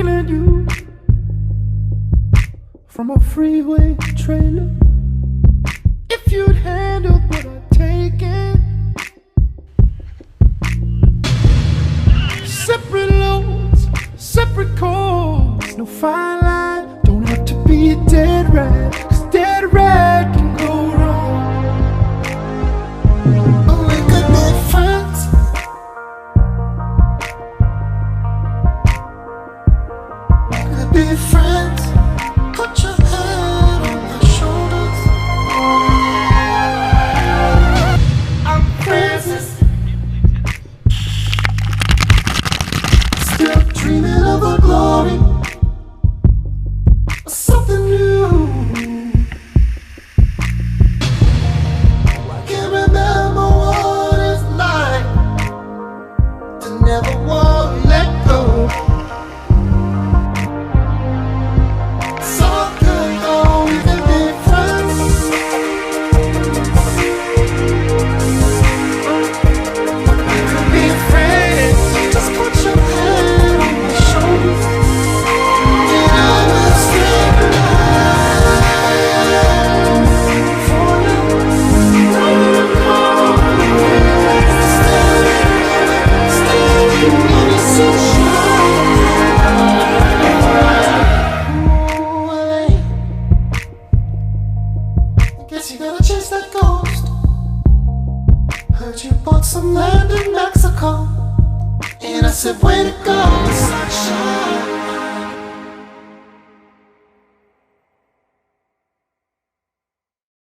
looking at you from a freeway trailer. If you'd handled what I'd taken, separate loads, separate calls, no fine line, don't have to be a dead rat, 'cause dead rat can go wrong. Oh, we could be friends. We could be friends.